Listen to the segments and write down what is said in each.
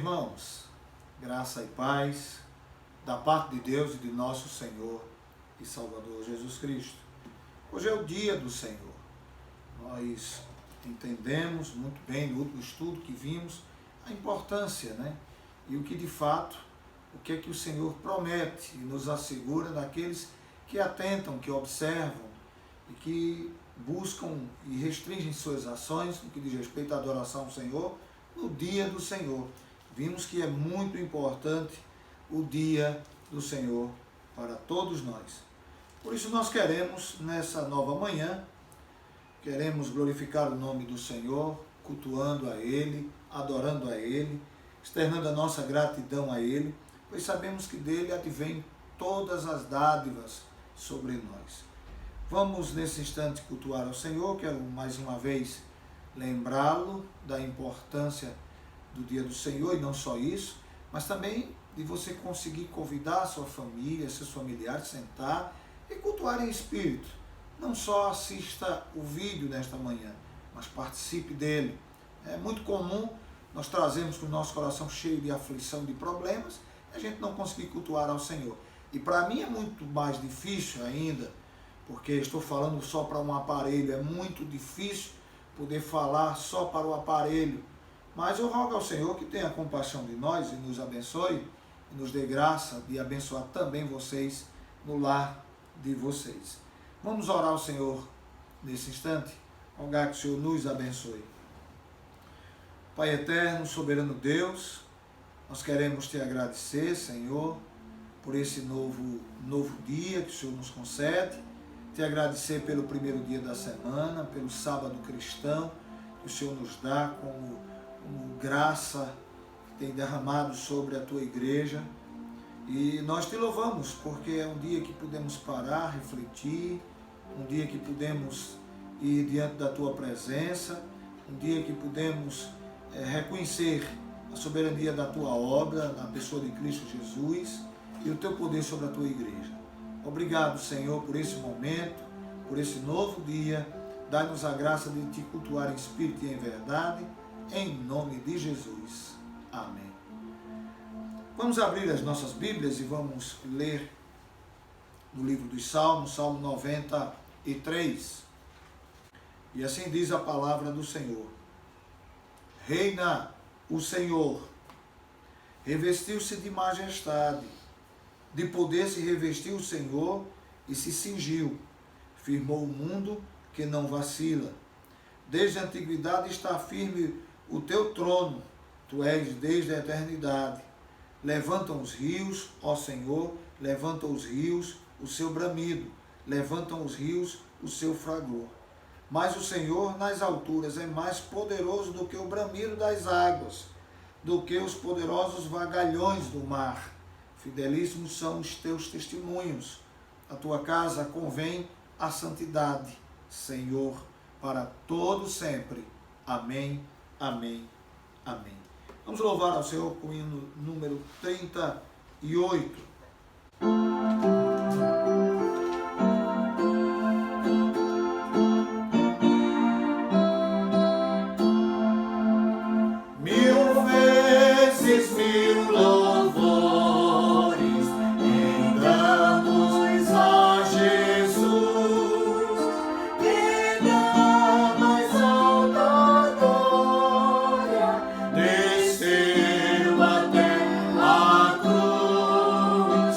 irmãos, graça e paz da parte de Deus e de nosso Senhor e Salvador Jesus Cristo. Hoje é o dia do Senhor. Nós entendemos muito bem no último estudo que vimos a importância, E o que de fato, o que é que o Senhor promete e nos assegura daqueles que atentam, que observam e que buscam e restringem suas ações no que diz respeito à adoração ao Senhor no dia do Senhor. Vimos que é muito importante o dia do Senhor para todos nós. Por isso nós queremos, nessa nova manhã, queremos glorificar o nome do Senhor, cultuando a Ele, adorando a Ele, externando a nossa gratidão a Ele, pois sabemos que dele advém todas as dádivas sobre nós. Vamos nesse instante cultuar ao Senhor. Quero mais uma vez lembrá-lo da importância do dia do Senhor, e não só isso, mas também de você conseguir convidar a sua família, seus familiares, sentar e cultuar em espírito. Não só assista o vídeo nesta manhã, mas participe dele. É muito comum nós trazermos com o nosso coração cheio de aflição, de problemas, e a gente não conseguir cultuar ao Senhor. E para mim é muito mais difícil ainda, porque estou falando só para um aparelho, é muito difícil poder falar só para o aparelho. Mas eu rogo ao Senhor que tenha compaixão de nós e nos abençoe, e nos dê graça de abençoar também vocês no lar de vocês. Vamos orar ao Senhor nesse instante, rogar que o Senhor nos abençoe. Pai eterno, soberano Deus, nós queremos te agradecer, Senhor, por esse novo dia que o Senhor nos concede, te agradecer pelo primeiro dia da semana, pelo sábado cristão que o Senhor nos dá como graça que tem derramado sobre a tua igreja. E nós te louvamos porque é um dia que podemos parar, refletir, um dia que podemos ir diante da tua presença, um dia que podemos reconhecer a soberania da tua obra na pessoa de Cristo Jesus e o teu poder sobre a tua igreja. Obrigado, Senhor, por esse momento, por esse novo dia. Dá-nos a graça de te cultuar em espírito e em verdade, em nome de Jesus. Amém. Vamos abrir as nossas Bíblias e vamos ler no livro dos Salmos, Salmo 93. E assim diz a palavra do Senhor. Reina o Senhor, revestiu-se de majestade, de poder se revestiu o Senhor e se cingiu, firmou o mundo que não vacila. Desde a antiguidade está firme o teu trono, tu és desde a eternidade. Levantam os rios, ó Senhor, levantam os rios o seu bramido, levantam os rios o seu fragor. Mas o Senhor nas alturas é mais poderoso do que o bramido das águas, do que os poderosos vagalhões do mar. Fidelíssimos são os teus testemunhos. A tua casa convém a santidade, Senhor, para todo sempre. Amém, amém, amém. Vamos louvar ao Senhor com o hino número 38. Desceu até a cruz.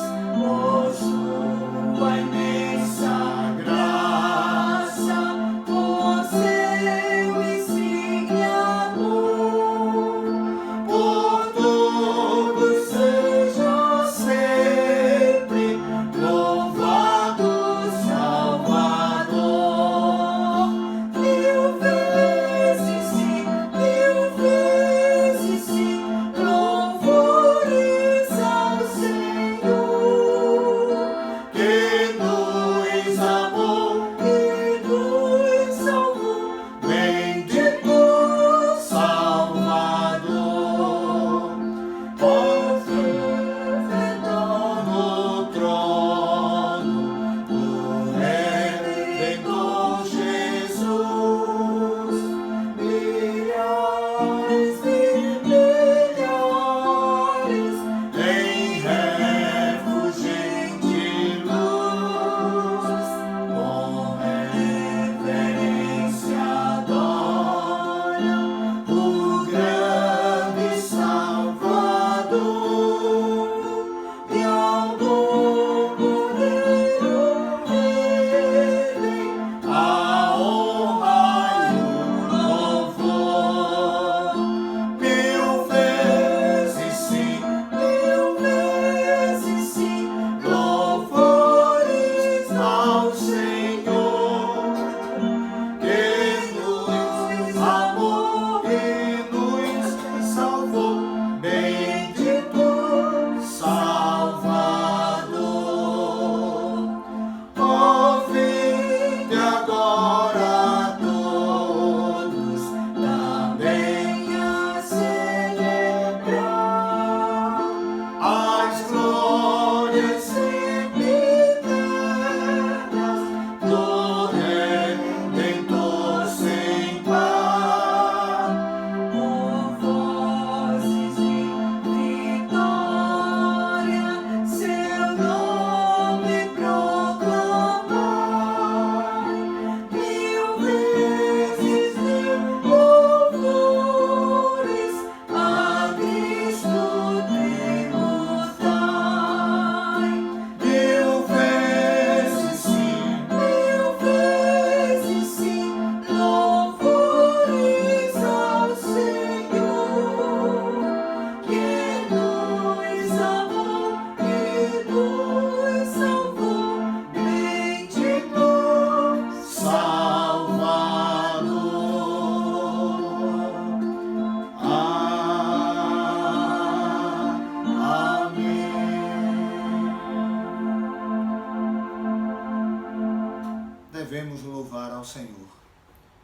devemos louvar ao Senhor.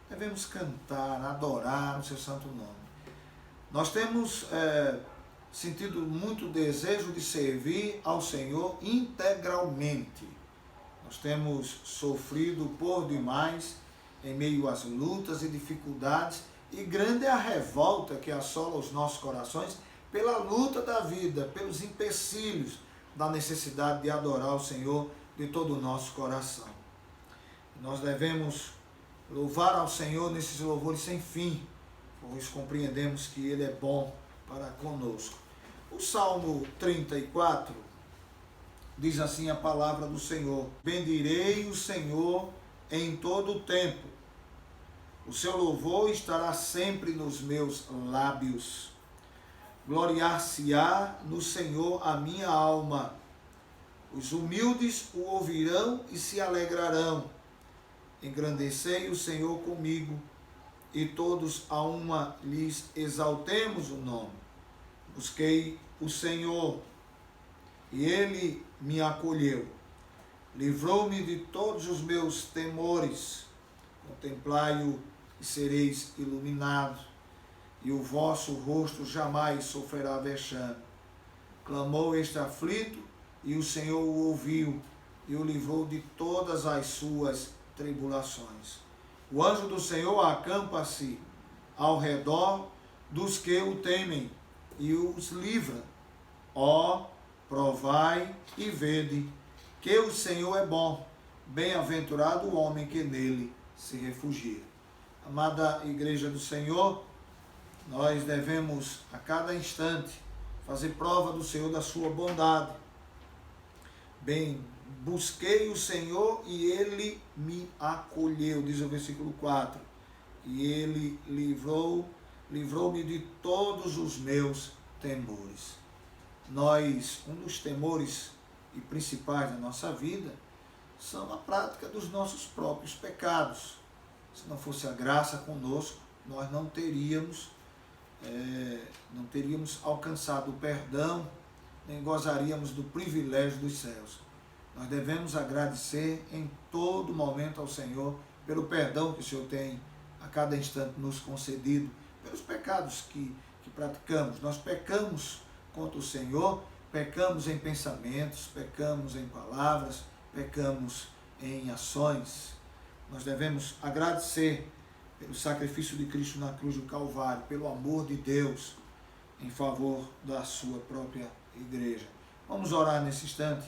Devemos cantar, adorar o seu santo nome. Nós temos sentido muito desejo de servir ao Senhor integralmente. Nós temos sofrido por demais em meio às lutas e dificuldades, e grande é a revolta que assola os nossos corações pela luta da vida, pelos empecilhos da necessidade de adorar o Senhor de todo o nosso coração. Nós devemos louvar ao Senhor nesses louvores sem fim, pois compreendemos que Ele é bom para conosco. O Salmo 34 diz assim a palavra do Senhor: bendirei o Senhor em todo o tempo, o seu louvor estará sempre nos meus lábios. Gloriar-se-á no Senhor a minha alma. Os humildes o ouvirão e se alegrarão. Engrandecei o Senhor comigo, e todos a uma lhes exaltemos o nome. Busquei o Senhor, e Ele me acolheu. Livrou-me de todos os meus temores. Contemplai-o e sereis iluminados, e o vosso rosto jamais sofrerá vexame. Clamou este aflito, e o Senhor o ouviu, e o livrou de todas as suas tribulações. O anjo do Senhor acampa-se ao redor dos que o temem, e os livra. Ó, provai e vede que o Senhor é bom, bem-aventurado o homem que nele se refugia. Amada Igreja do Senhor, nós devemos a cada instante fazer prova do Senhor, da sua bondade. Bem, busquei o Senhor e Ele me acolheu, diz o versículo 4. E Ele livrou-me de todos os meus temores. Um dos temores e principais da nossa vida são a prática dos nossos próprios pecados. Se não fosse a graça conosco, nós não teríamos alcançado o perdão, nem gozaríamos do privilégio dos céus. Nós devemos agradecer em todo momento ao Senhor pelo perdão que o Senhor tem a cada instante nos concedido, pelos pecados que praticamos. Nós pecamos contra o Senhor, pecamos em pensamentos, pecamos em palavras, pecamos em ações. Nós devemos agradecer pelo sacrifício de Cristo na cruz do Calvário, pelo amor de Deus em favor da sua própria igreja. Vamos orar nesse instante,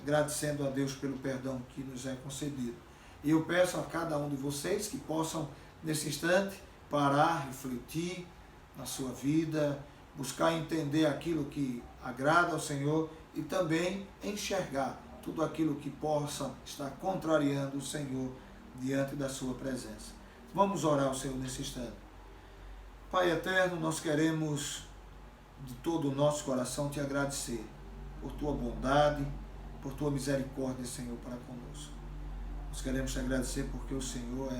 agradecendo a Deus pelo perdão que nos é concedido. E eu peço a cada um de vocês que possam, nesse instante, parar, refletir na sua vida, buscar entender aquilo que agrada ao Senhor e também enxergar tudo aquilo que possa estar contrariando o Senhor diante da sua presença. Vamos orar ao Senhor nesse instante. Pai eterno, nós queremos de todo o nosso coração te agradecer por tua bondade, por tua misericórdia, Senhor, para conosco. Nós queremos te agradecer porque o Senhor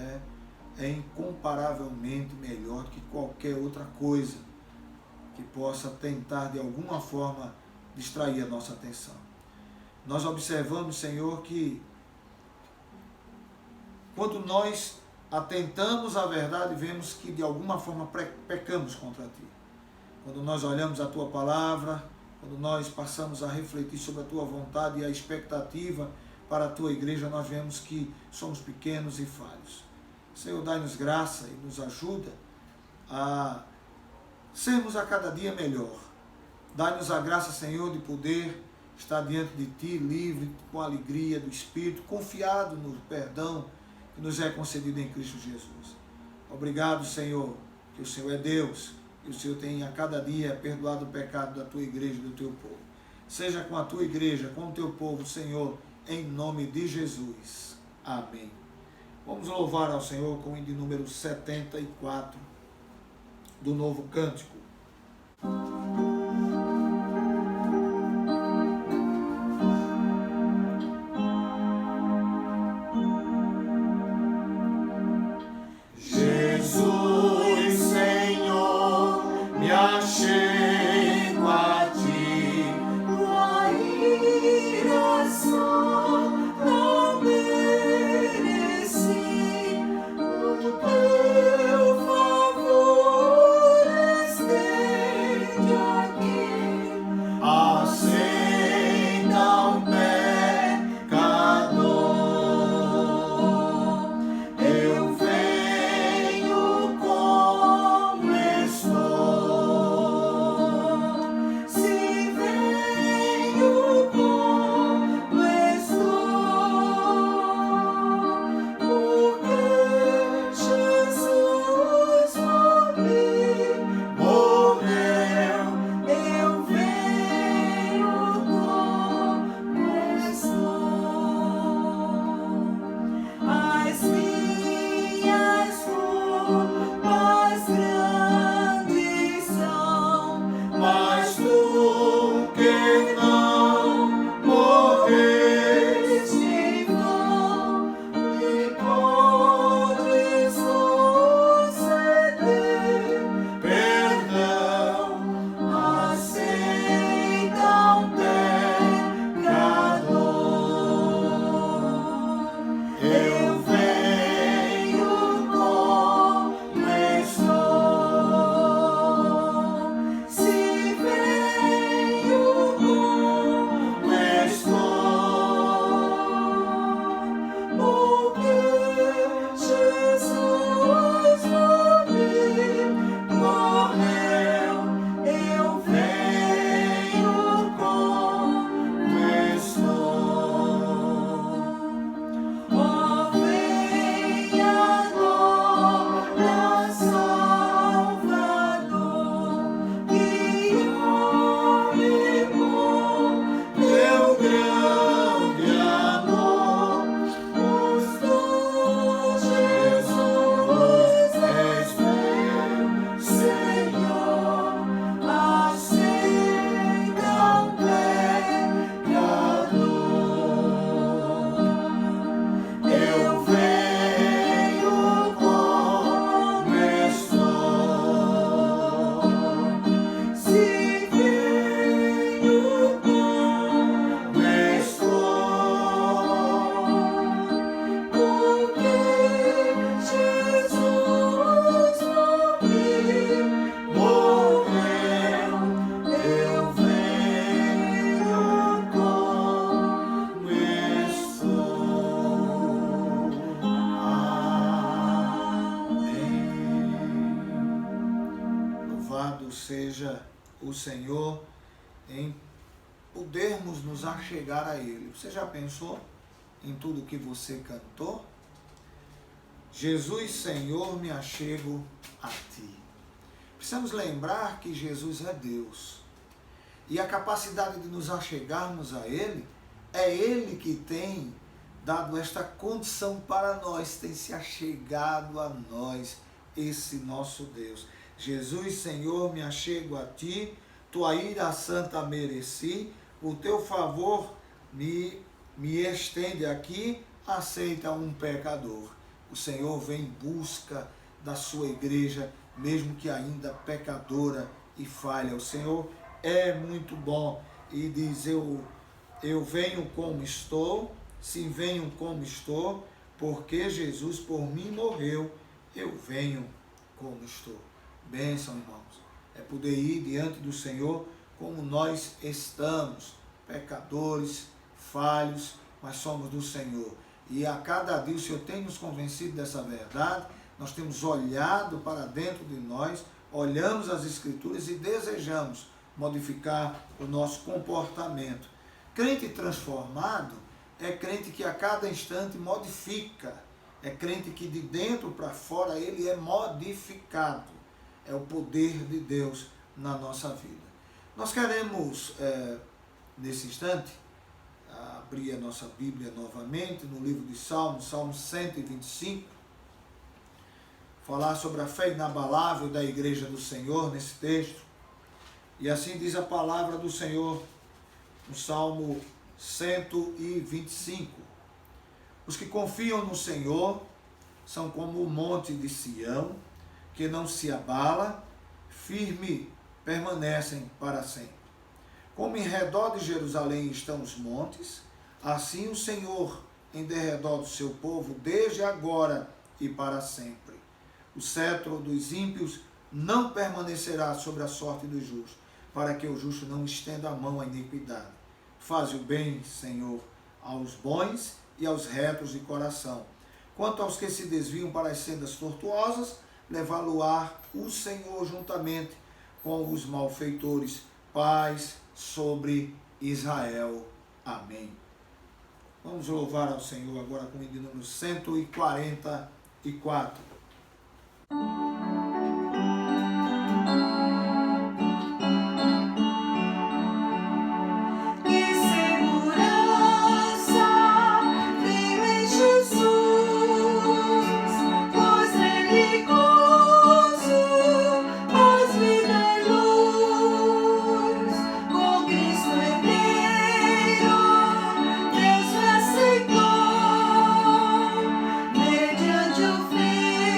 é incomparavelmente melhor que qualquer outra coisa que possa tentar de alguma forma distrair a nossa atenção. Nós observamos, Senhor, que quando nós atentamos à verdade, vemos que de alguma forma pecamos contra Ti. Quando nós olhamos a Tua palavra, quando nós passamos a refletir sobre a Tua vontade e a expectativa para a Tua igreja, nós vemos que somos pequenos e falhos. Senhor, dai-nos graça e nos ajuda a sermos a cada dia melhor. Dai-nos a graça, Senhor, de poder estar diante de Ti, livre, com a alegria do Espírito, confiado no perdão que nos é concedido em Cristo Jesus. Obrigado, Senhor, que o Senhor é Deus e o Senhor tem a cada dia perdoado o pecado da Tua igreja e do Teu povo. Seja com a Tua igreja, com o Teu povo, Senhor, em nome de Jesus. Amém. Vamos louvar ao Senhor com o hino de número 74 do Novo Cântico. Tua ira só não merece. seja o Senhor em podermos nos achegar a Ele. Você já pensou em tudo que você cantou? Jesus, Senhor, me achego a Ti. Precisamos lembrar que Jesus é Deus. E a capacidade de nos achegarmos a Ele, é Ele que tem dado esta condição para nós, tem se achegado a nós, esse nosso Deus. Jesus, Senhor, me achego a Ti, Tua ira santa mereci, o Teu favor me estende aqui, aceita um pecador. O Senhor vem em busca da sua igreja, mesmo que ainda pecadora e falha. O Senhor é muito bom e diz, eu venho como estou, se venho como estou, porque Jesus por mim morreu, eu venho como estou. Bênção, irmãos. É poder ir diante do Senhor como nós estamos, pecadores, falhos, mas somos do Senhor. E a cada dia o Senhor tem nos convencido dessa verdade, nós temos olhado para dentro de nós, olhamos as Escrituras e desejamos modificar o nosso comportamento. Crente transformado é crente que a cada instante modifica, é crente que de dentro para fora ele é modificado. É o poder de Deus na nossa vida. Nós queremos, nesse instante, abrir a nossa Bíblia novamente no livro de Salmos, Salmo 125, falar sobre a fé inabalável da igreja do Senhor nesse texto. E assim diz a palavra do Senhor no Salmo 125. Os que confiam no Senhor são como o monte de Sião, que não se abala, firme permanecem para sempre. Como em redor de Jerusalém estão os montes, assim o Senhor em derredor do seu povo, desde agora e para sempre. O cetro dos ímpios não permanecerá sobre a sorte dos justos, para que o justo não estenda a mão à iniquidade. Faze o bem, Senhor, aos bons e aos retos de coração. Quanto aos que se desviam para as sendas tortuosas, levá-lo-á o Senhor juntamente com os malfeitores. Paz sobre Israel. Amém. Vamos louvar ao Senhor agora com o hino de número 144. Mediante o Filho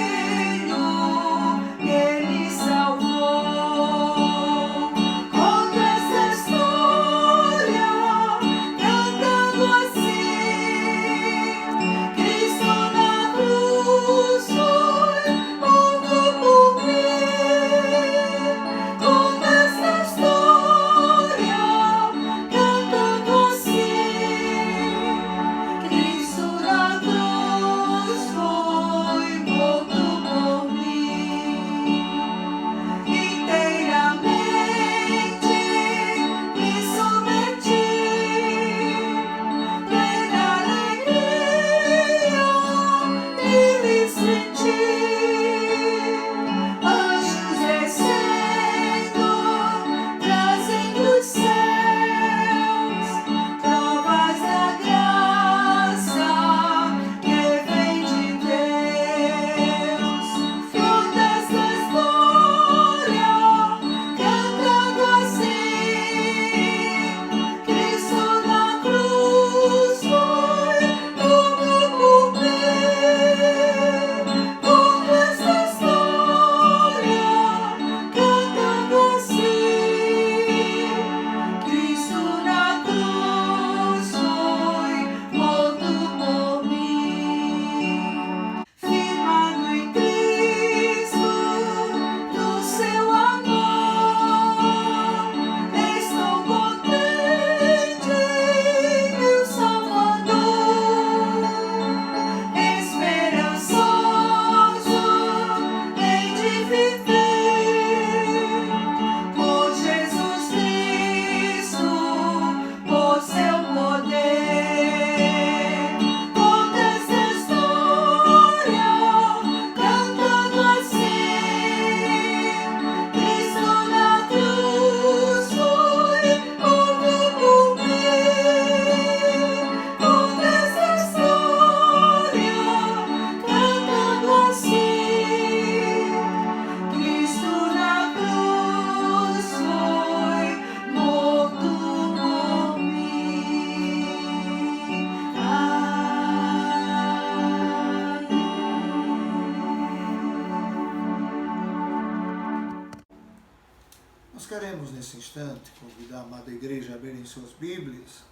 queremos nesse instante convidar a amada igreja a abrirem suas Bíblias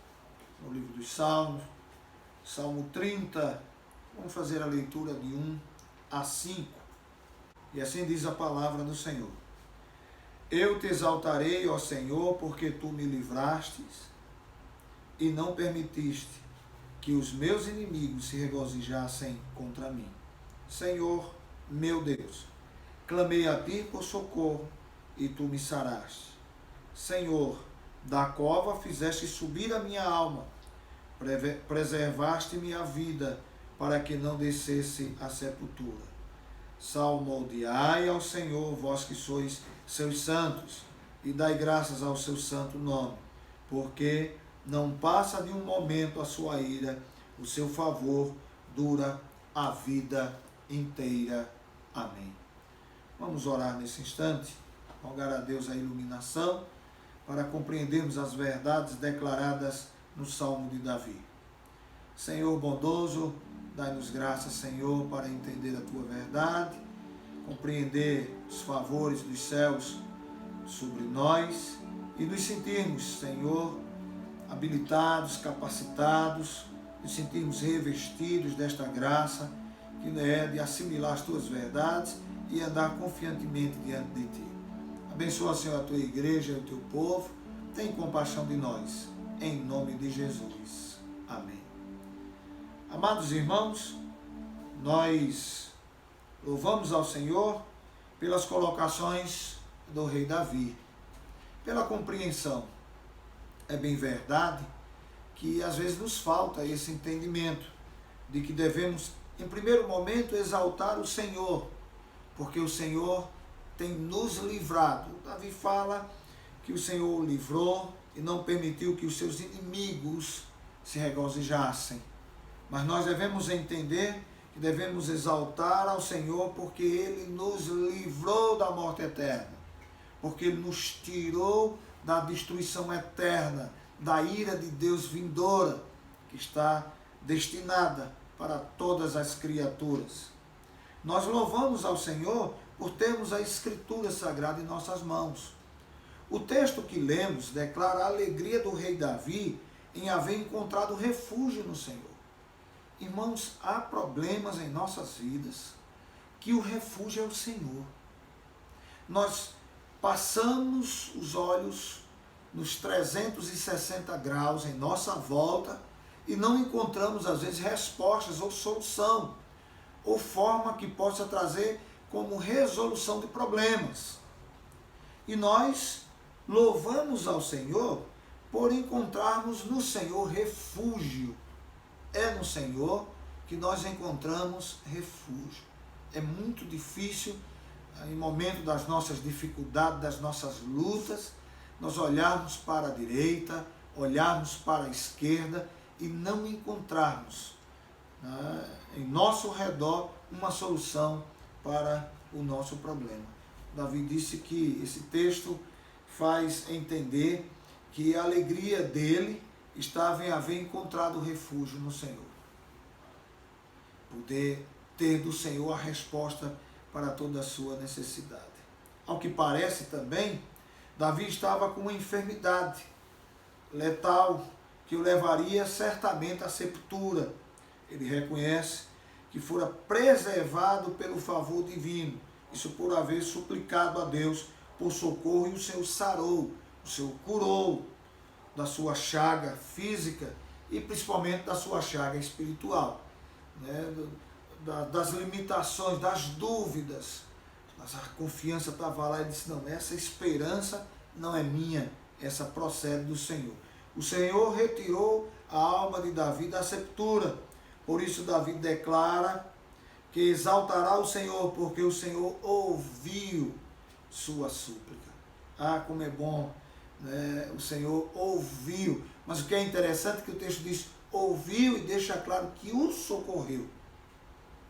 no livro dos Salmos, Salmo 30, vamos fazer a leitura de 1 a 5, e assim diz a palavra do Senhor. Eu te exaltarei, ó Senhor, porque tu me livrastes e não permitiste que os meus inimigos se regozijassem contra mim. Senhor, meu Deus, clamei a ti por socorro e tu me saraste. Senhor, da cova fizeste subir a minha alma, preservaste minha vida para que não descesse à sepultura. Salmodiai ao Senhor, vós que sois seus santos, e dai graças ao seu santo nome, porque não passa de um momento a sua ira, o seu favor dura a vida inteira. Amém. Vamos orar nesse instante, rogar a Deus a iluminação, para compreendermos as verdades declaradas no Salmo de Davi. Senhor bondoso, dai-nos graça, Senhor, para entender a tua verdade, compreender os favores dos céus sobre nós e nos sentirmos, Senhor, habilitados, capacitados, nos sentirmos revestidos desta graça que é de assimilar as tuas verdades e andar confiantemente diante de ti. Abençoa, Senhor, a tua igreja e o teu povo. Tem compaixão de nós, em nome de Jesus. Amém. Amados irmãos, nós louvamos ao Senhor pelas colocações do rei Davi, pela compreensão. É bem verdade que às vezes nos falta esse entendimento de que devemos, em primeiro momento, exaltar o Senhor, porque o Senhor tem nos livrado. Davi fala que o Senhor o livrou e não permitiu que os seus inimigos se regozijassem. Mas nós devemos entender que devemos exaltar ao Senhor porque Ele nos livrou da morte eterna, porque Ele nos tirou da destruição eterna, da ira de Deus vindoura, que está destinada para todas as criaturas. Nós louvamos ao Senhor por termos a Escritura Sagrada em nossas mãos. O texto que lemos declara a alegria do rei Davi em haver encontrado refúgio no Senhor. Irmãos, há problemas em nossas vidas que o refúgio é o Senhor. Nós passamos os olhos nos 360 graus em nossa volta e não encontramos, às vezes, respostas ou solução, ou forma que possa trazer como resolução de problemas. E nós louvamos ao Senhor por encontrarmos no Senhor refúgio. É no Senhor que nós encontramos refúgio. É muito difícil, em momento das nossas dificuldades, das nossas lutas, nós olharmos para a direita, olharmos para a esquerda e não encontrarmos em nosso redor uma solução para o nosso problema. Davi disse que esse texto faz entender que a alegria dele estava em haver encontrado refúgio no Senhor. Poder ter do Senhor a resposta para toda a sua necessidade. Ao que parece também, Davi estava com uma enfermidade letal que o levaria certamente à sepultura. Ele reconhece que fora preservado pelo favor divino, isso por haver suplicado a Deus por socorro, e o Senhor sarou, o Senhor curou da sua chaga física e principalmente da sua chaga espiritual, né? Das limitações, das dúvidas. Mas a confiança estava lá e disse, não, essa esperança não é minha, essa procede do Senhor. O Senhor retirou a alma de Davi da sepultura. Por isso Davi declara que exaltará o Senhor, porque o Senhor ouviu sua súplica. Ah, como é bom, né? O Senhor ouviu. Mas o que é interessante é que o texto diz, ouviu, e deixa claro que o socorreu.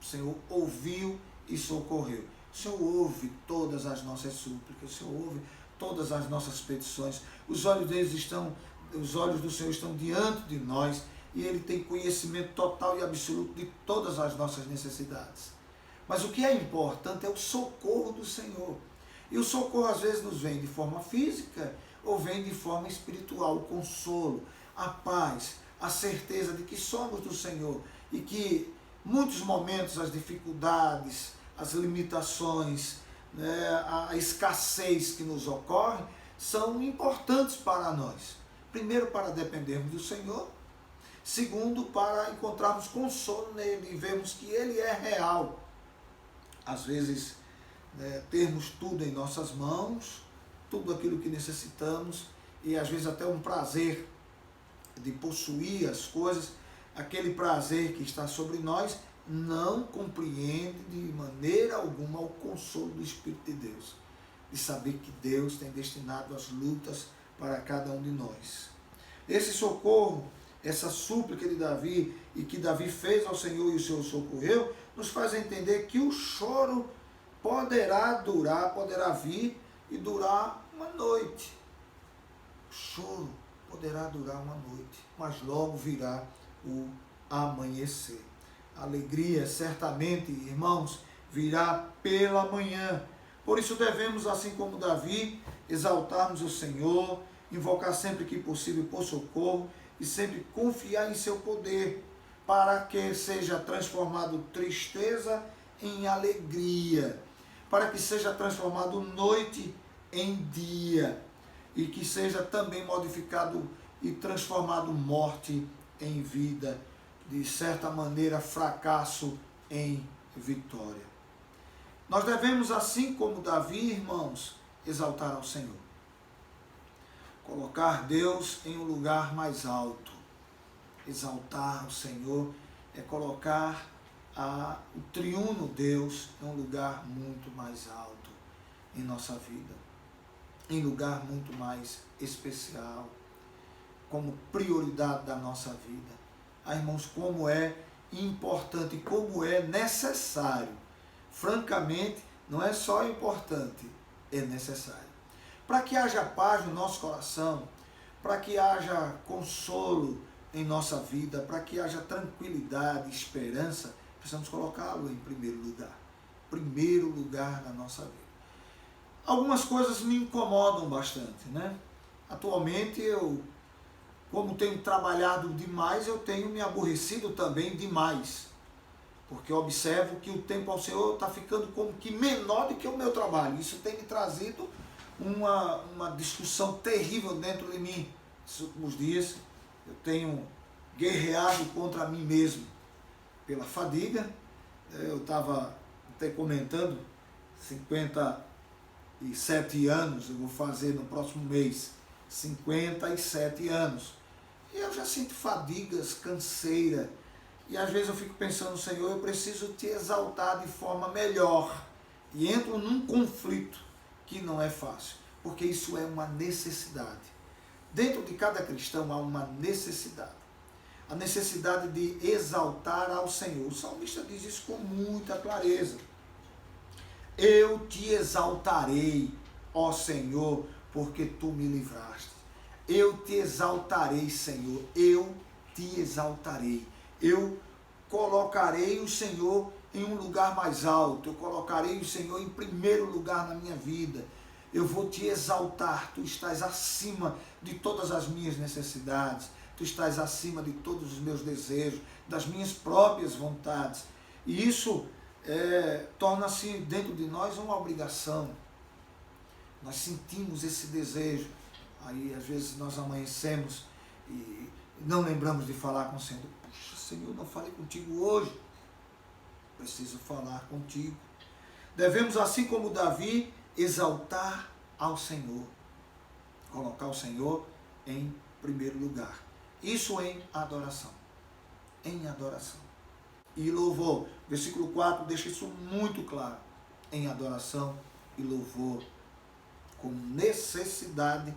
O Senhor ouviu e socorreu. O Senhor ouve todas as nossas súplicas, o Senhor ouve todas as nossas petições. Os olhos do Senhor estão diante de nós e Ele tem conhecimento total e absoluto de todas as nossas necessidades. Mas o que é importante é o socorro do Senhor. E o socorro às vezes nos vem de forma física ou vem de forma espiritual, o consolo, a paz, a certeza de que somos do Senhor e que muitos momentos as dificuldades, as limitações, né, a escassez que nos ocorre são importantes para nós. Primeiro, para dependermos do Senhor. Segundo, para encontrarmos consolo nele e vermos que ele é real. Às vezes, termos tudo em nossas mãos, tudo aquilo que necessitamos, e às vezes até um prazer de possuir as coisas, aquele prazer que está sobre nós, não compreende de maneira alguma o consolo do Espírito de Deus, de saber que Deus tem destinado as lutas para cada um de nós. Esse socorro, essa súplica de Davi, e que Davi fez ao Senhor e o Senhor socorreu, nos faz entender que o choro poderá vir e durar uma noite. O choro poderá durar uma noite, mas logo virá o amanhecer. A alegria, certamente, irmãos, virá pela manhã. Por isso devemos, assim como Davi, exaltarmos o Senhor, invocar sempre que possível por socorro e sempre confiar em seu poder, para que seja transformado tristeza em alegria, para que seja transformado noite em dia, e que seja também modificado e transformado morte em vida, de certa maneira fracasso em vitória. Nós devemos, assim como Davi, irmãos, exaltar ao Senhor. Colocar Deus em um lugar mais alto. Exaltar o Senhor é colocar o triuno Deus em um lugar muito mais alto em nossa vida, em lugar muito mais especial, como prioridade da nossa vida. Irmãos, como é importante, como é necessário. Francamente, não é só importante, é necessário. Para que haja paz no nosso coração, para que haja consolo em nossa vida, para que haja tranquilidade, esperança, precisamos colocá-lo em primeiro lugar. Primeiro lugar na nossa vida. Algumas coisas me incomodam bastante, né? Atualmente como tenho trabalhado demais, eu tenho me aborrecido também demais. Porque eu observo que o tempo ao Senhor está ficando como que menor do que o meu trabalho. Isso tem me trazido uma discussão terrível dentro de mim. Nesses últimos dias eu tenho guerreado contra mim mesmo pela fadiga. Eu estava até comentando, 57 anos, eu vou fazer no próximo mês 57 anos. E eu já sinto fadigas, canseira. E às vezes eu fico pensando, Senhor, eu preciso te exaltar de forma melhor. E entro num conflito que não é fácil, porque isso é uma necessidade. Dentro de cada cristão há uma necessidade. A necessidade de exaltar ao Senhor. O salmista diz isso com muita clareza. Eu te exaltarei, ó Senhor, porque tu me livraste. Eu te exaltarei, Senhor, eu te exaltarei. Eu colocarei o Senhor em um lugar mais alto, eu colocarei o Senhor em primeiro lugar na minha vida. Eu vou te exaltar, tu estás acima de todas as minhas necessidades, tu estás acima de todos os meus desejos, das minhas próprias vontades. E isso torna-se dentro de nós uma obrigação. Nós sentimos esse desejo. Aí às vezes nós amanhecemos e não lembramos de falar com o Senhor. Puxa, Senhor, não falei contigo hoje. Preciso falar contigo. Devemos, assim como Davi, exaltar ao Senhor. Colocar o Senhor em primeiro lugar. Isso em adoração. Em adoração. E louvor. Versículo 4 deixa isso muito claro. Em adoração e louvor. Com necessidade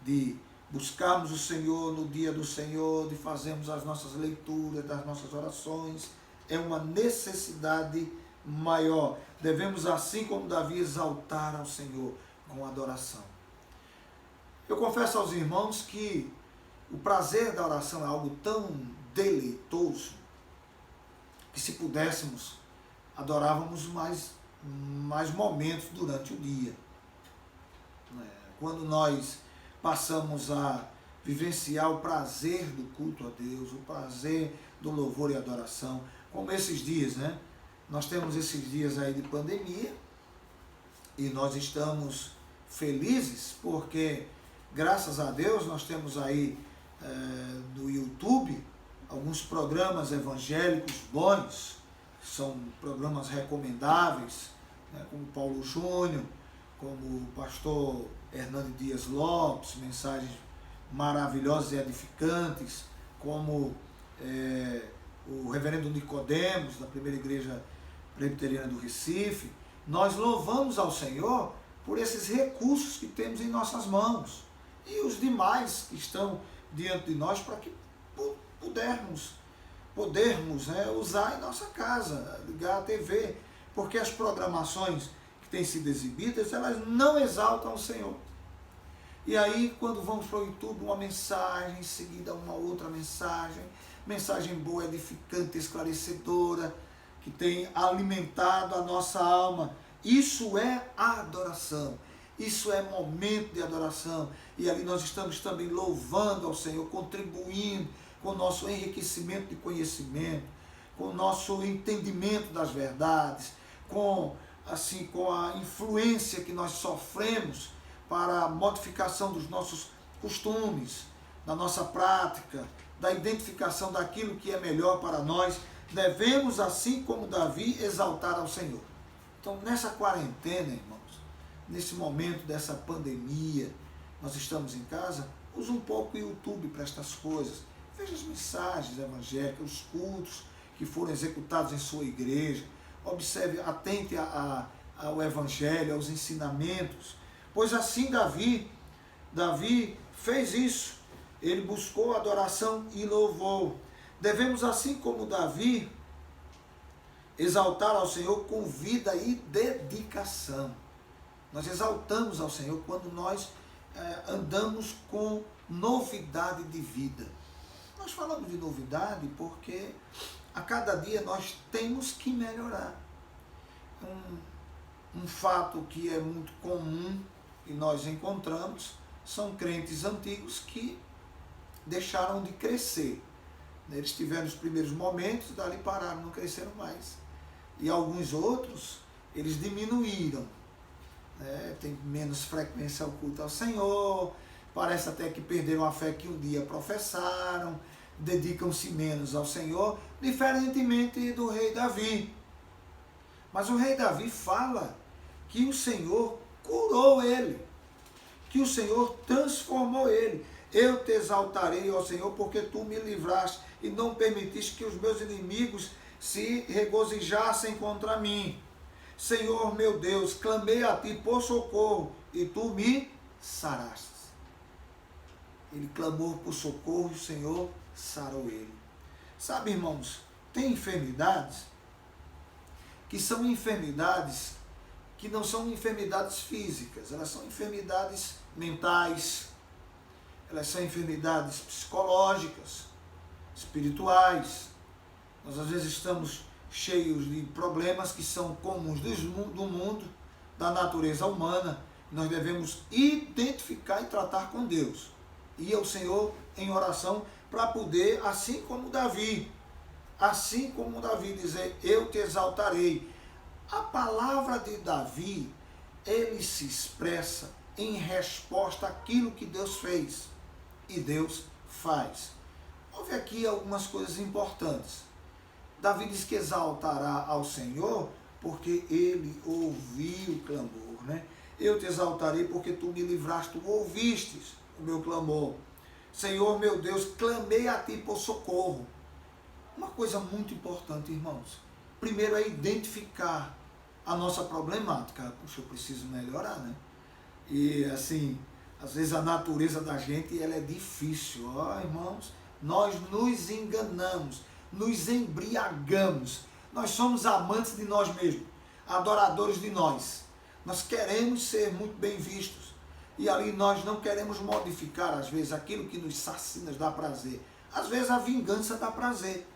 de buscarmos o Senhor no dia do Senhor, de fazermos as nossas leituras, das nossas orações. É uma necessidade maior. Devemos, assim como Davi, exaltar ao Senhor com adoração. Eu confesso aos irmãos que o prazer da oração é algo tão deleitoso que, se pudéssemos, adorávamos mais momentos durante o dia. Quando nós passamos a vivenciar o prazer do culto a Deus, o prazer do louvor e adoração, como esses dias, né? Nós temos esses dias aí de pandemia e nós estamos felizes porque, graças a Deus, nós temos aí no YouTube alguns programas evangélicos bons, são programas recomendáveis, né, como Paulo Júnior, como o pastor Hernando Dias Lopes, mensagens maravilhosas e edificantes, como o reverendo Nicodemos, da primeira igreja presbiteriana do Recife. Nós louvamos ao Senhor por esses recursos que temos em nossas mãos e os demais que estão diante de nós para que podermos usar em nossa casa, ligar a TV, porque as programações que têm sido exibidas, elas não exaltam o Senhor. E aí, quando vamos para o YouTube, uma mensagem, em seguida uma outra mensagem boa, edificante, esclarecedora, que tem alimentado a nossa alma. Isso é adoração, isso é momento de adoração. E ali nós estamos também louvando ao Senhor, contribuindo com o nosso enriquecimento de conhecimento, com o nosso entendimento das verdades, com a influência que nós sofremos para a modificação dos nossos costumes, da nossa prática, da identificação daquilo que é melhor para nós. Devemos, assim como Davi, exaltar ao Senhor. Então, nessa quarentena, irmãos, nesse momento dessa pandemia, nós estamos em casa, use um pouco o YouTube para estas coisas. Veja as mensagens evangélicas, os cultos que foram executados em sua igreja. Observe, atente ao evangelho, aos ensinamentos. Pois assim Davi fez isso. Ele buscou adoração e louvor. Devemos, assim como Davi, exaltar ao Senhor com vida e dedicação. Nós exaltamos ao Senhor quando nós andamos com novidade de vida. Nós falamos de novidade porque a cada dia nós temos que melhorar. Um fato que é muito comum e nós encontramos são crentes antigos que deixaram de crescer. Eles tiveram os primeiros momentos, dali pararam, não cresceram mais. E alguns outros, eles diminuíram. Tem menos frequência ao culto ao Senhor, parece até que perderam a fé que um dia professaram, dedicam-se menos ao Senhor, diferentemente do rei Davi. Mas o rei Davi fala que o Senhor curou ele, que o Senhor transformou ele. Eu te exaltarei, ó Senhor, porque tu me livraste e não permitiste que os meus inimigos se regozijassem contra mim. Senhor meu Deus, clamei a ti por socorro e tu me saraste. Ele clamou por socorro e o Senhor sarou ele. Sabe, irmãos, tem enfermidades que são enfermidades que não são enfermidades físicas, elas são enfermidades mentais, elas são enfermidades psicológicas, espirituais. Nós às vezes estamos cheios de problemas que são comuns do mundo, da natureza humana. Nós devemos identificar e tratar com Deus. Ir ao Senhor em oração para poder, assim como Davi, dizer, eu te exaltarei. A palavra de Davi, ele se expressa em resposta àquilo que Deus fez e Deus faz. Houve aqui algumas coisas importantes. Davi diz que exaltará ao Senhor porque ele ouviu o clamor, né? Eu te exaltarei porque tu me livraste, tu ouvistes o meu clamor. Senhor meu Deus, clamei a ti por socorro. Uma coisa muito importante, irmãos. Primeiro é identificar a nossa problemática. Puxa, eu preciso melhorar, né? E assim, às vezes a natureza da gente ela é difícil. Irmãos, nós nos enganamos, nos embriagamos. Nós somos amantes de nós mesmos, adoradores de nós. Nós queremos ser muito bem vistos. E ali nós não queremos modificar, às vezes, aquilo que nos sacia, dá prazer. Às vezes a vingança dá prazer.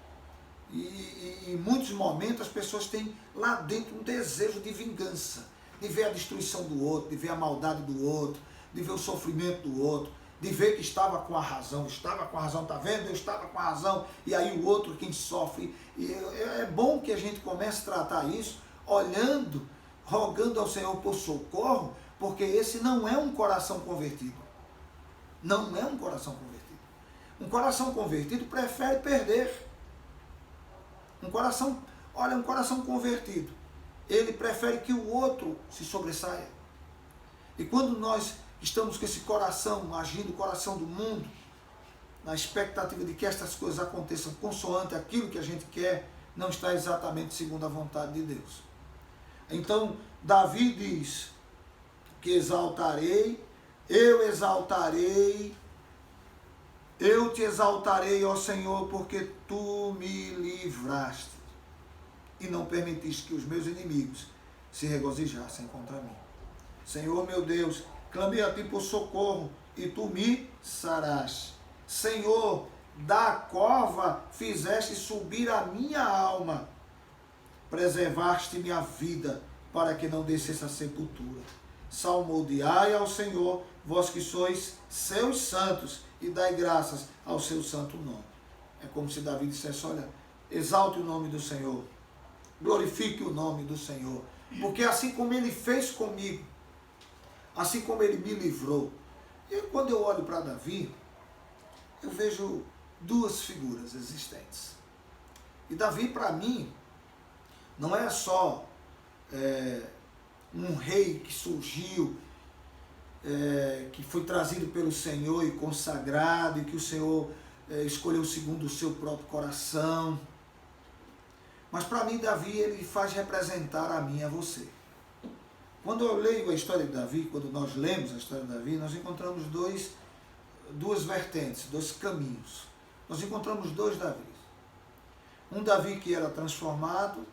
E em muitos momentos as pessoas têm lá dentro um desejo de vingança. de ver a destruição do outro, de ver a maldade do outro, de ver o sofrimento do outro, de ver que estava com a razão, tá vendo? Eu estava com a razão, e aí o outro quem sofre. E é bom que a gente comece a tratar isso, olhando, rogando ao Senhor por socorro, porque esse não é um coração convertido. Não é um coração convertido. Um coração convertido prefere perder. Um coração convertido, ele prefere que o outro se sobressaia. E quando nós estamos com esse coração, agindo o coração do mundo, na expectativa de que estas coisas aconteçam consoante aquilo que a gente quer, não está exatamente segundo a vontade de Deus. Então, Davi diz que eu te exaltarei, ó Senhor, porque tu me livraste e não permitiste que os meus inimigos se regozijassem contra mim. Senhor meu Deus, clamei a ti por socorro e tu me saraste. Senhor, da cova fizeste subir a minha alma, preservaste minha vida para que não descesse a sepultura. Salmodiai ao Senhor, vós que sois seus santos, e dai graças ao seu santo nome. É como se Davi dissesse, olha, exalte o nome do Senhor, glorifique o nome do Senhor, porque assim como ele fez comigo, assim como ele me livrou. E quando eu olho para Davi, eu vejo duas figuras existentes. E Davi, para mim, não é só um rei que surgiu, que foi trazido pelo Senhor e consagrado, e que o Senhor escolheu segundo o seu próprio coração. Mas para mim, Davi, ele faz representar a mim e a você. Quando eu leio a história de Davi, quando nós lemos a história de Davi, nós encontramos duas vertentes, dois caminhos. Nós encontramos dois Davis. Um Davi que era transformado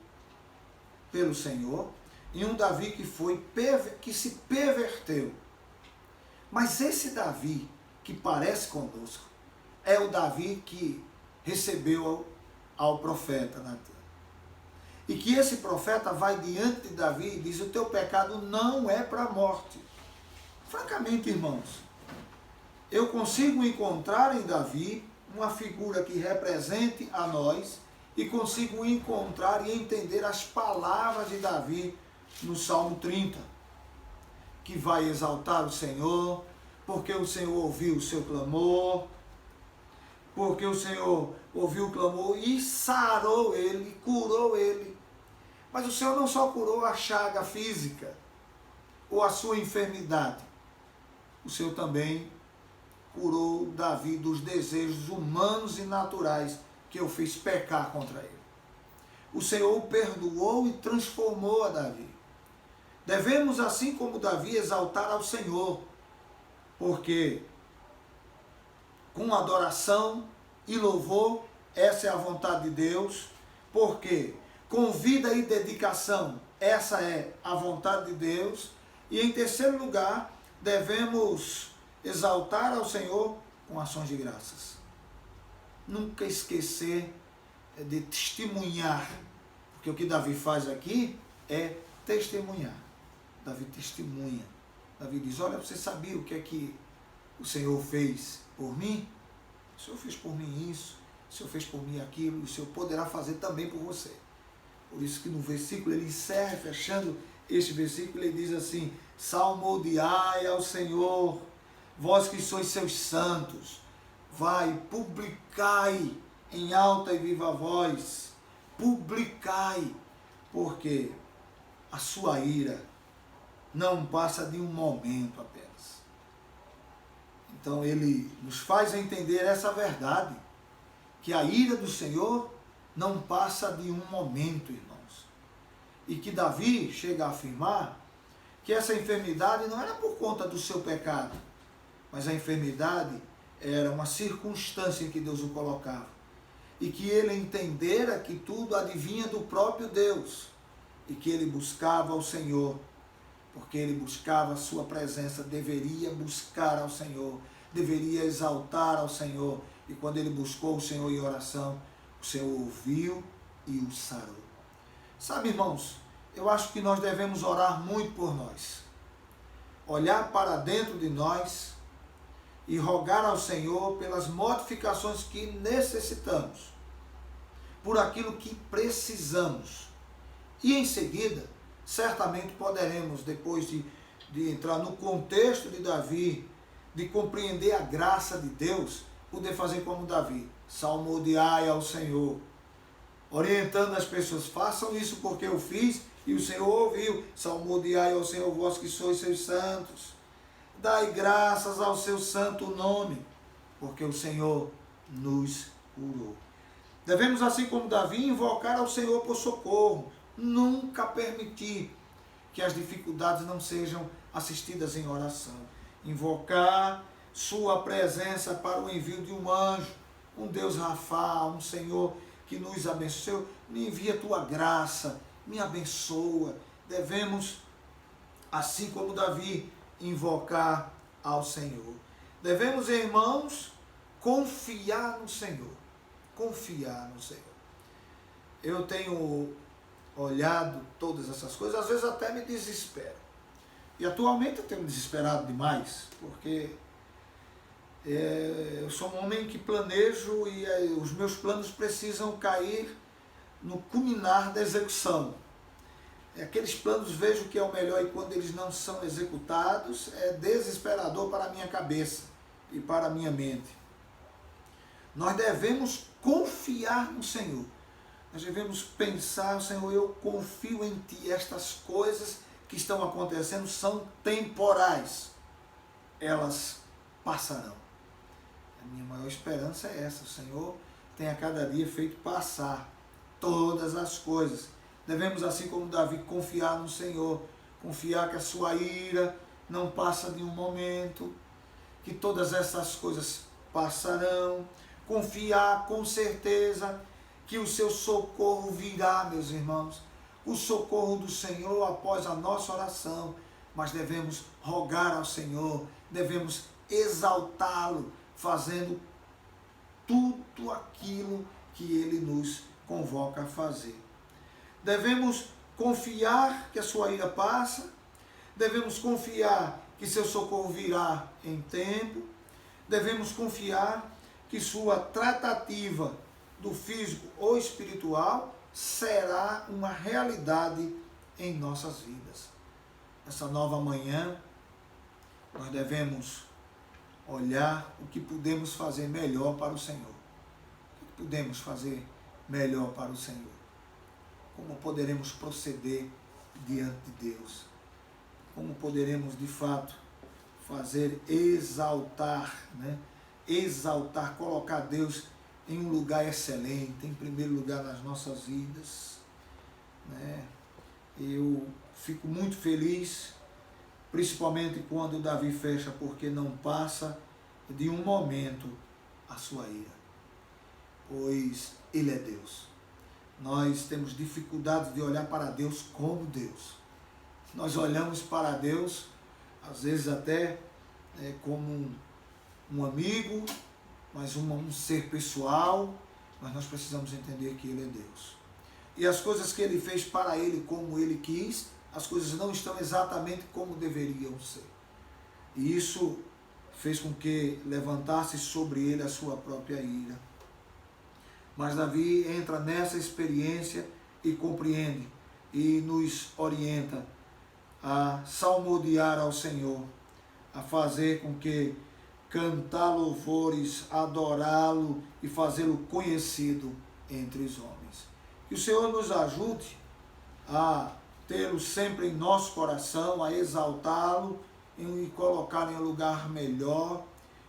pelo Senhor, e um Davi que se perverteu. Mas esse Davi que parece conosco é o Davi que recebeu ao profeta Natan. E que esse profeta vai diante de Davi e diz, o teu pecado não é para a morte. Francamente, irmãos, eu consigo encontrar em Davi uma figura que represente a nós e consigo encontrar e entender as palavras de Davi no Salmo 30, que vai exaltar o Senhor, porque o Senhor ouviu o seu clamor, porque o Senhor ouviu o clamor e sarou ele, curou ele. Mas o Senhor não só curou a chaga física ou a sua enfermidade, o Senhor também curou Davi dos desejos humanos e naturais que eu fiz pecar contra ele. O Senhor o perdoou e transformou a Davi. Devemos, assim como Davi, exaltar ao Senhor, porque com adoração e louvor, essa é a vontade de Deus, porque com vida e dedicação, essa é a vontade de Deus, e em terceiro lugar, devemos exaltar ao Senhor com ações de graças. Nunca esquecer de testemunhar, porque o que Davi faz aqui é testemunhar. Davi testemunha. Davi diz, olha, você sabia o que é que o Senhor fez por mim? O Senhor fez por mim isso, o Senhor fez por mim aquilo, e o Senhor poderá fazer também por você. Por isso que no versículo, ele encerra, fechando este versículo, ele diz assim, salmodiai ao Senhor, vós que sois seus santos, vai, publicai em alta e viva voz, publicai, porque a sua ira não passa de um momento apenas. Então ele nos faz entender essa verdade, que a ira do Senhor não passa de um momento, irmãos. E que Davi chega a afirmar que essa enfermidade não era por conta do seu pecado, mas a enfermidade era uma circunstância em que Deus o colocava. E que ele entendera que tudo adivinha do próprio Deus. E que ele buscava ao Senhor, porque ele buscava a sua presença, deveria buscar ao Senhor, deveria exaltar ao Senhor. E quando ele buscou o Senhor em oração, o Senhor ouviu e o sarou. Sabe, irmãos, eu acho que nós devemos orar muito por nós. Olhar para dentro de nós e rogar ao Senhor pelas modificações que necessitamos, por aquilo que precisamos. E em seguida, certamente poderemos, depois de entrar no contexto de Davi, de compreender a graça de Deus, poder fazer como Davi, salmodiai ao Senhor, orientando as pessoas, façam isso porque eu fiz e o Senhor ouviu, salmodiai ao Senhor vós que sois seus santos, dai graças ao seu santo nome, porque o Senhor nos curou. Devemos, assim como Davi, invocar ao Senhor por socorro, nunca permitir que as dificuldades não sejam assistidas em oração. Invocar sua presença para o envio de um anjo, um Deus Rafa, um Senhor que nos abençoe. Me envia a tua graça, me abençoa. Devemos, assim como Davi, invocar ao Senhor. Devemos, irmãos, confiar no Senhor. Confiar no Senhor. Eu tenho olhado todas essas coisas, às vezes até me desespero. E atualmente eu tenho me desesperado demais, porque eu sou um homem que planejo e os meus planos precisam cair no culminar da execução. Aqueles planos vejo que é o melhor e quando eles não são executados é desesperador para a minha cabeça e para a minha mente. Nós devemos confiar no Senhor. Nós devemos pensar, Senhor, eu confio em Ti, estas coisas que estão acontecendo são temporais, elas passarão. A minha maior esperança é essa, o Senhor tem a cada dia feito passar todas as coisas. Devemos, assim como Davi, confiar no Senhor, confiar que a sua ira não passa de um momento, que todas essas coisas passarão, confiar com certeza que o seu socorro virá, meus irmãos, o socorro do Senhor após a nossa oração, mas devemos rogar ao Senhor, devemos exaltá-lo, fazendo tudo aquilo que Ele nos convoca a fazer. Devemos confiar que a sua ira passa, devemos confiar que seu socorro virá em tempo, devemos confiar que sua tratativa do físico ou espiritual será uma realidade em nossas vidas. Nessa nova manhã, nós devemos olhar o que podemos fazer melhor para o Senhor. O que podemos fazer melhor para o Senhor? Como poderemos proceder diante de Deus? Como poderemos, de fato, fazer exaltar, exaltar, colocar Deus em um lugar excelente, em primeiro lugar nas nossas vidas. Eu fico muito feliz, principalmente quando Davi fecha, porque não passa de um momento a sua ira, pois Ele é Deus. Nós temos dificuldade de olhar para Deus como Deus. Nós olhamos para Deus, às vezes até como um amigo, mas um ser pessoal, mas nós precisamos entender que Ele é Deus. E as coisas que Ele fez para Ele como Ele quis, as coisas não estão exatamente como deveriam ser. E isso fez com que levantasse sobre Ele a sua própria ira. Mas Davi entra nessa experiência e compreende e nos orienta a salmodiar ao Senhor, a fazer com que cantar louvores, adorá-lo e fazê-lo conhecido entre os homens. Que o Senhor nos ajude a tê-lo sempre em nosso coração, a exaltá-lo e colocá-lo em um lugar melhor.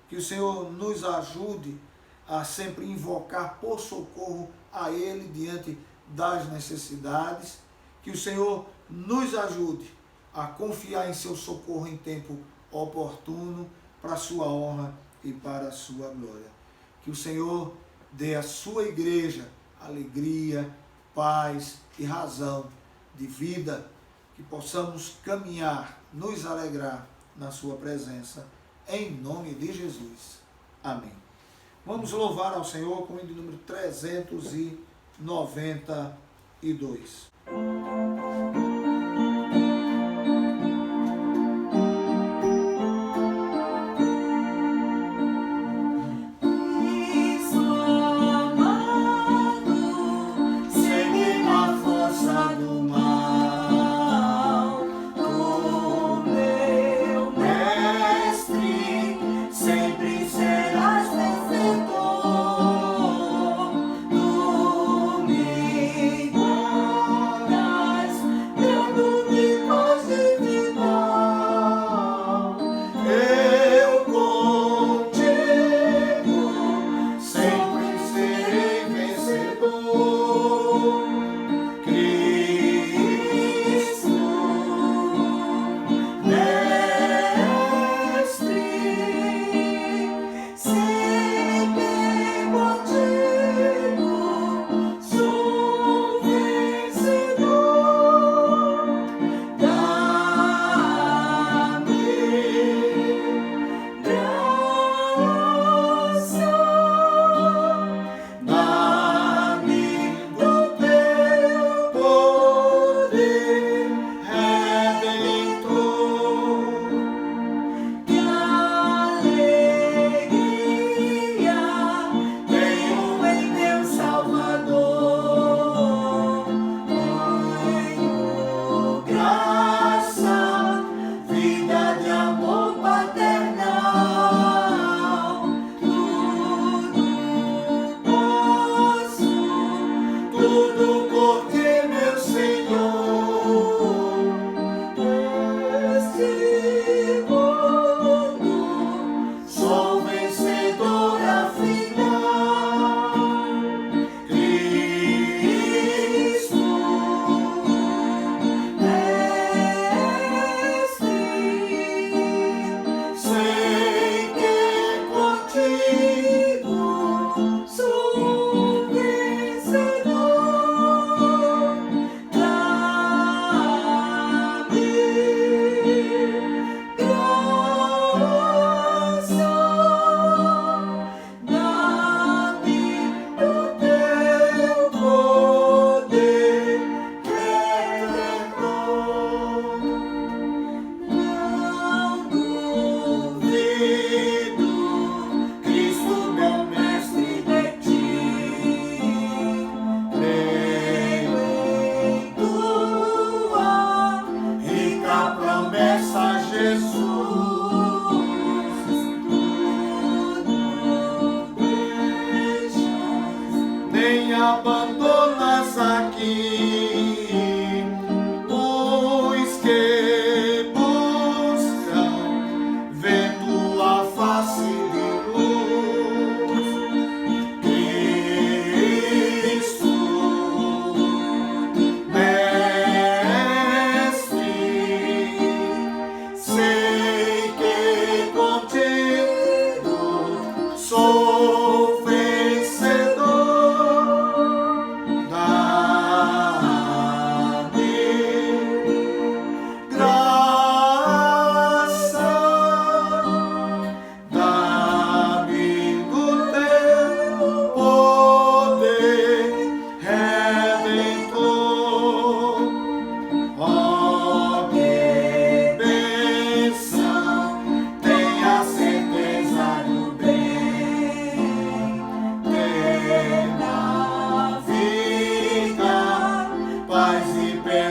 Que o Senhor nos ajude a sempre invocar por socorro a Ele diante das necessidades. Que o Senhor nos ajude a confiar em seu socorro em tempo oportuno, para a sua honra e para a sua glória. Que o Senhor dê à sua igreja alegria, paz e razão de vida, que possamos caminhar, nos alegrar na sua presença, em nome de Jesus. Amém. Vamos louvar ao Senhor com o hino número 392.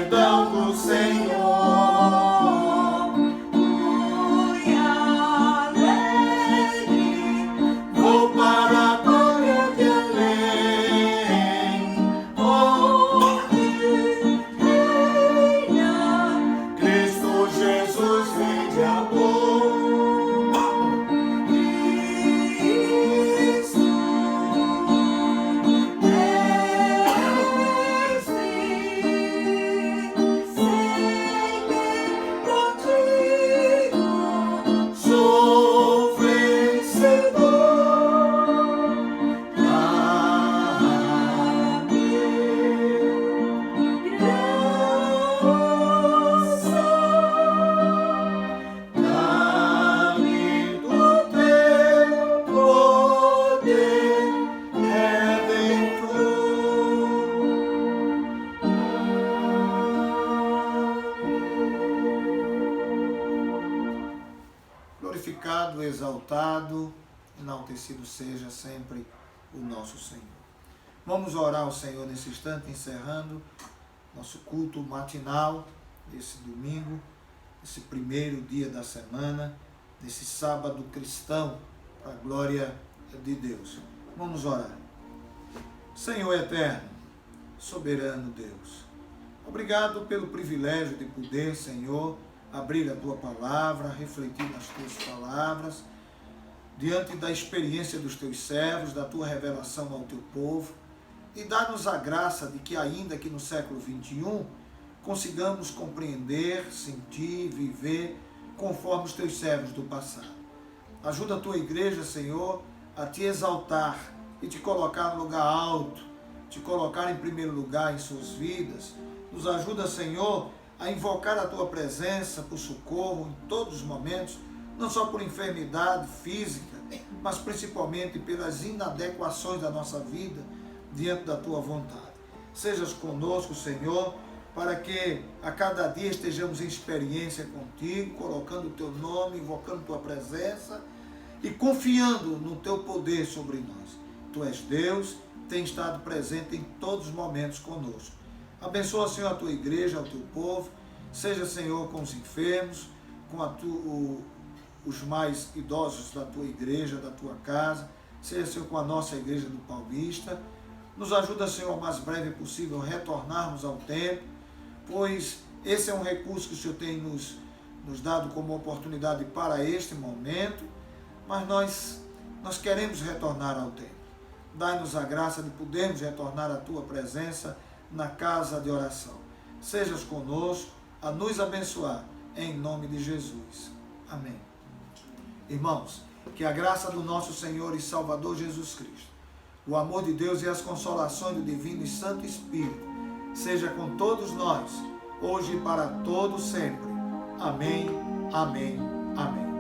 perdão do Senhor. Fui alegre, Vou para a glória de além. reina, Cristo Jesus vem de amor. Cristo, mestre, seguir contigo, Sou vencedor. Dá-me do teu poder redentor. Glorificado, exaltado, enaltecido seja sempre o nosso Senhor. Vamos orar ao Senhor nesse instante, encerrando nosso culto matinal, esse domingo, esse primeiro dia da semana, nesse sábado cristão, para a glória de Deus. Vamos orar. Senhor eterno, soberano Deus, obrigado pelo privilégio de poder, Senhor, abrir a Tua palavra, refletir nas Tuas palavras, diante da experiência dos Teus servos, da Tua revelação ao Teu povo, e dá-nos a graça de que, ainda que no século XXI, consigamos compreender, sentir, viver conforme os Teus servos do passado. Ajuda a Tua igreja, Senhor, a Te exaltar e Te colocar no lugar alto, Te colocar em primeiro lugar em suas vidas. Nos ajuda, Senhor, a invocar a Tua presença por socorro em todos os momentos, não só por enfermidade física, mas principalmente pelas inadequações da nossa vida diante da Tua vontade. Sejas conosco, Senhor, para que a cada dia estejamos em experiência contigo, colocando o Teu nome, invocando Tua presença e confiando no Teu poder sobre nós. Tu és Deus, tem estado presente em todos os momentos conosco. Abençoa, Senhor, a Tua igreja, o Teu povo. Seja, Senhor, com os enfermos, com os mais idosos da Tua igreja, da Tua casa. Seja, Senhor, com a nossa igreja do Paulista. Nos ajuda, Senhor, o mais breve possível retornarmos ao templo, pois esse é um recurso que o Senhor tem nos dado como oportunidade para este momento, mas nós queremos retornar ao templo. Dai-nos a graça de podermos retornar à Tua presença na casa de oração. Sejas conosco, a nos abençoar, em nome de Jesus. Amém. Irmãos, que a graça do nosso Senhor e Salvador Jesus Cristo, o amor de Deus e as consolações do Divino e Santo Espírito seja com todos nós, hoje e para todos sempre. Amém, amém, amém.